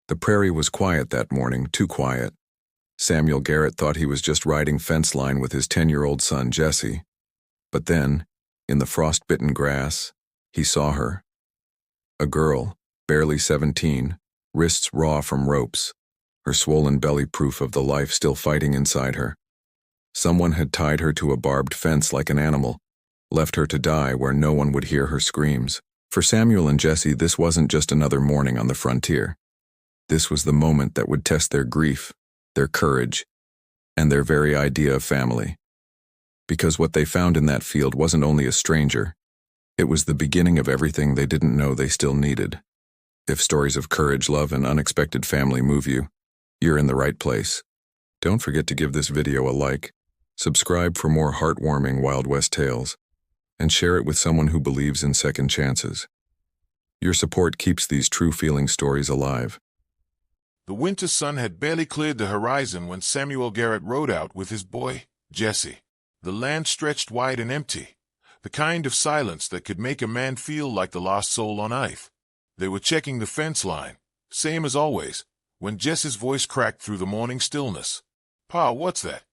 The prairie was quiet that morning, too quiet. Samuel Garrett thought he was just riding fence line with his 10-year-old son, Jesse. But then, in the frost-bitten grass, he saw her. A girl, barely 17, wrists raw from ropes, her swollen belly proof of the life still fighting inside her. Someone had tied her to a barbed fence like an animal, left her to die where no one would hear her screams. For Samuel and Jesse, this wasn't just another morning on the frontier. This was the moment that would test their grief, their courage, and their very idea of family. Because what they found in that field wasn't only a stranger, it was the beginning of everything they didn't know they still needed. If stories of courage, love, and unexpected family move you, you're in the right place. Don't forget to give this video a like, subscribe for more heartwarming Wild West tales, and share it with someone who believes in second chances. Your support keeps these true-feeling stories alive. The winter sun had barely cleared the horizon when Samuel Garrett rode out with his boy, Jesse. The land stretched wide and empty, the kind of silence that could make a man feel like the lost soul on earth. They were checking the fence line, same as always, when Jesse's voice cracked through the morning stillness. "Pa, what's that?"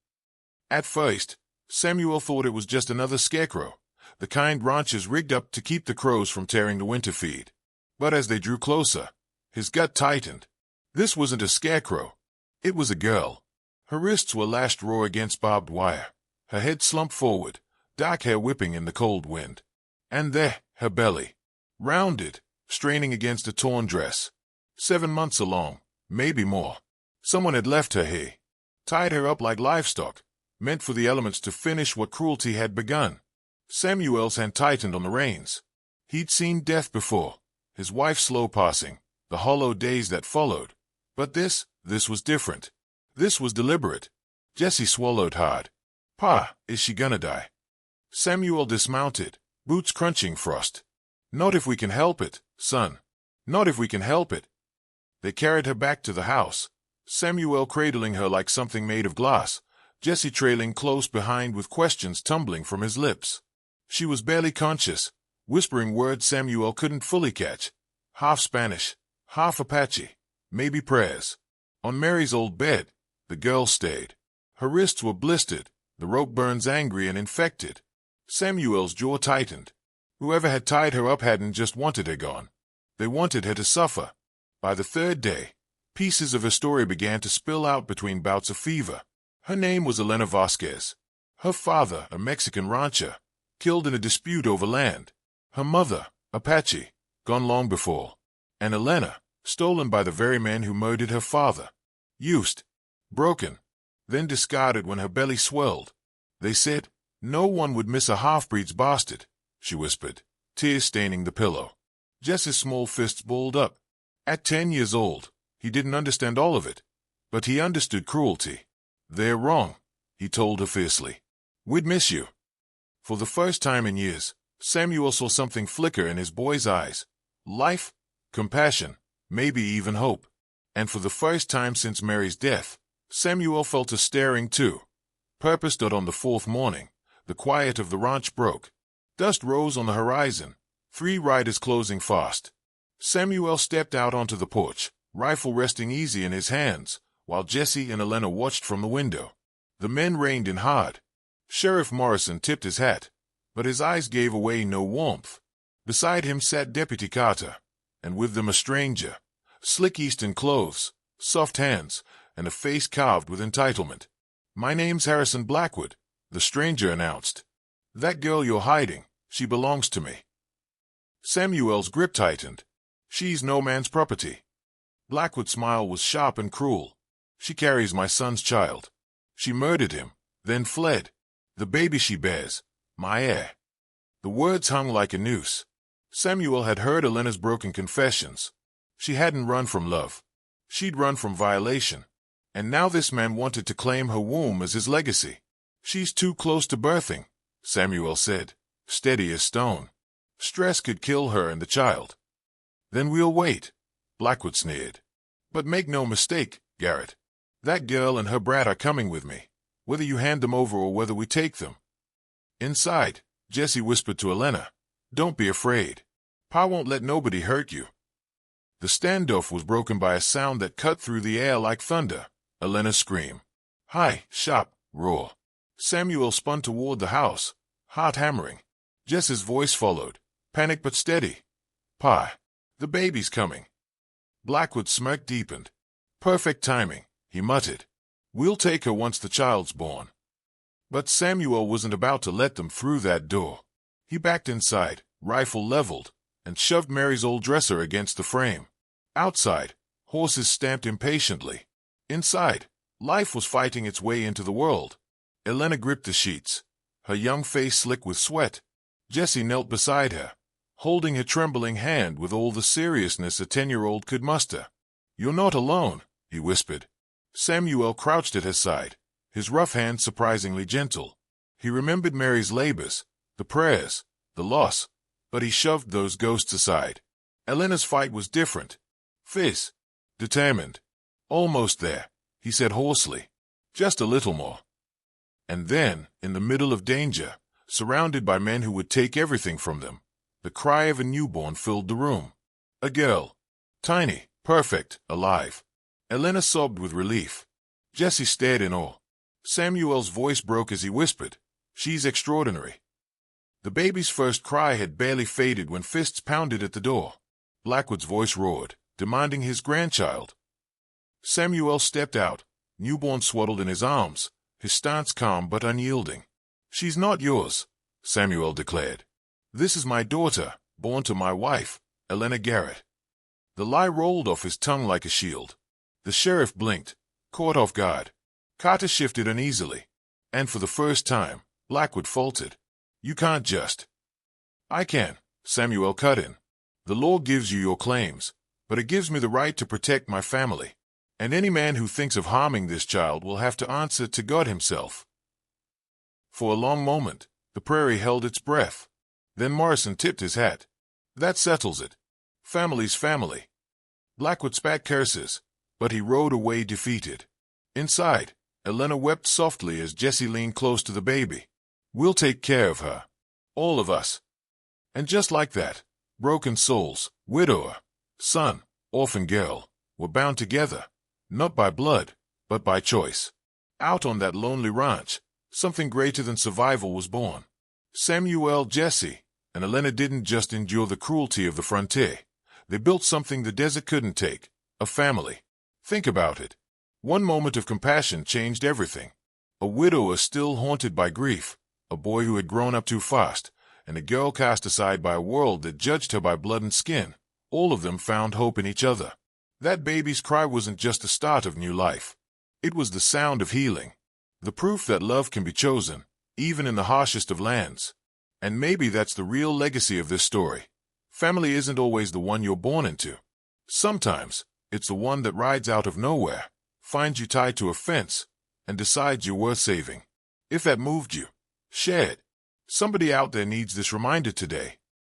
At first, Samuel thought it was just another scarecrow, the kind ranchers rigged up to keep the crows from tearing the winter feed. But as they drew closer, his gut tightened. This wasn't a scarecrow. It was a girl. Her wrists were lashed raw against barbed wire, her head slumped forward, dark hair whipping in the cold wind. And there, her belly, rounded, straining against a torn dress. 7 months along, maybe more. Someone had left her here, tied her up like livestock, meant for the elements to finish what cruelty had begun. Samuel's hand tightened on the reins. He'd seen death before, his wife slow passing, the hollow days that followed. But this was different. This was deliberate. Jesse swallowed hard. "Pa, is she gonna die?" Samuel dismounted, boots crunching frost. "Not if we can help it, son. Not if we can help it." They carried her back to the house, Samuel cradling her like something made of glass, Jesse trailing close behind with questions tumbling from his lips. She was barely conscious, whispering words Samuel couldn't fully catch. Half Spanish, half Apache, maybe prayers. On Mary's old bed, the girl stayed. Her wrists were blistered, the rope burns angry and infected. Samuel's jaw tightened. Whoever had tied her up hadn't just wanted her gone. They wanted her to suffer. By the third day, pieces of her story began to spill out between bouts of fever. Her name was Elena Vasquez. Her father, a Mexican rancher, killed in a dispute over land. Her mother, Apache, gone long before. And Elena, stolen by the very man who murdered her father. Used, broken, then discarded when her belly swelled. They said, "No one would miss a half-breed's bastard," she whispered, tears staining the pillow. Jesse's small fists balled up. At 10 years old, he didn't understand all of it, but he understood cruelty. "They're wrong," he told her fiercely. "We'd miss you." For the first time in years, Samuel saw something flicker in his boy's eyes. Life, compassion, maybe even hope. And for the first time since Mary's death, Samuel felt a stirring too. Purpose. On the fourth morning, the quiet of the ranch broke. Dust rose on the horizon, 3 riders closing fast. Samuel stepped out onto the porch, rifle resting easy in his hands, while Jesse and Elena watched from the window. The men reined in hard. Sheriff Morrison tipped his hat, but his eyes gave away no warmth. Beside him sat Deputy Carter, and with them a stranger, slick Eastern clothes, soft hands, and a face carved with entitlement. "My name's Harrison Blackwood," the stranger announced. "That girl you're hiding, she belongs to me." Samuel's grip tightened. "She's no man's property." Blackwood's smile was sharp and cruel. "She carries my son's child. She murdered him, then fled. The baby she bears, my heir." The words hung like a noose. Samuel had heard Elena's broken confessions. She hadn't run from love. She'd run from violation. And now this man wanted to claim her womb as his legacy. "She's too close to birthing," Samuel said, steady as stone. "Stress could kill her and the child." "Then we'll wait," Blackwood sneered. "But make no mistake, Garrett. That girl and her brat are coming with me, whether you hand them over or whether we take them." Inside, Jesse whispered to Elena, "Don't be afraid. Pa won't let nobody hurt you." The standoff was broken by a sound that cut through the air like thunder. Elena's scream. Hi, sharp, roar. Samuel spun toward the house, heart hammering. Jess's voice followed, panicked but steady. Pa, the baby's coming. Blackwood's smirk deepened. Perfect timing, he muttered. We'll take her once the child's born. But Samuel wasn't about to let them through that door. He backed inside, rifle leveled, and shoved Mary's old dresser against the frame. Outside, horses stamped impatiently. Inside, life was fighting its way into the world. Elena gripped the sheets, her young face slick with sweat. Jessie knelt beside her, holding her trembling hand with all the seriousness a 10-year-old could muster. You're not alone, he whispered. Samuel crouched at her side, his rough hand surprisingly gentle. He remembered Mary's labors, the prayers, the loss, but he shoved those ghosts aside. Elena's fight was different. Fierce, determined. Almost there, he said hoarsely. Just a little more. And then, in the middle of danger, surrounded by men who would take everything from them, the cry of a newborn filled the room. A girl. Tiny, perfect, alive. Elena sobbed with relief. Jessie stared in awe. Samuel's voice broke as he whispered, She's extraordinary. The baby's first cry had barely faded when fists pounded at the door. Blackwood's voice roared, demanding his grandchild. Samuel stepped out, newborn swaddled in his arms, his stance calm but unyielding. She's not yours, Samuel declared. This is my daughter, born to my wife, Elena Garrett. The lie rolled off his tongue like a shield. The sheriff blinked, caught off guard. Carter shifted uneasily, and for the first time, Blackwood faltered. You can't just. I can, Samuel cut in. The law gives you your claims, but it gives me the right to protect my family. And any man who thinks of harming this child will have to answer to God himself. For a long moment, the prairie held its breath. Then Morrison tipped his hat. That settles it. Family's family. Blackwood spat curses, but he rode away defeated. Inside, Elena wept softly as Jessie leaned close to the baby. We'll take care of her. All of us. And just like that, broken souls, widower, son, orphan girl, were bound together, not by blood, but by choice. Out on that lonely ranch, something greater than survival was born. Samuel, Jessie, and Elena didn't just endure the cruelty of the frontier. They built something the desert couldn't take, a family. Think about it. One moment of compassion changed everything. A widower still haunted by grief, a boy who had grown up too fast, and a girl cast aside by a world that judged her by blood and skin. All of them found hope in each other. That baby's cry wasn't just the start of new life. It was the sound of healing. The proof that love can be chosen, even in the harshest of lands. And maybe that's the real legacy of this story. Family isn't always the one you're born into. Sometimes, it's the one that rides out of nowhere, finds you tied to a fence, and decides you're worth saving. If that moved you, share it. Somebody out there needs this reminder today.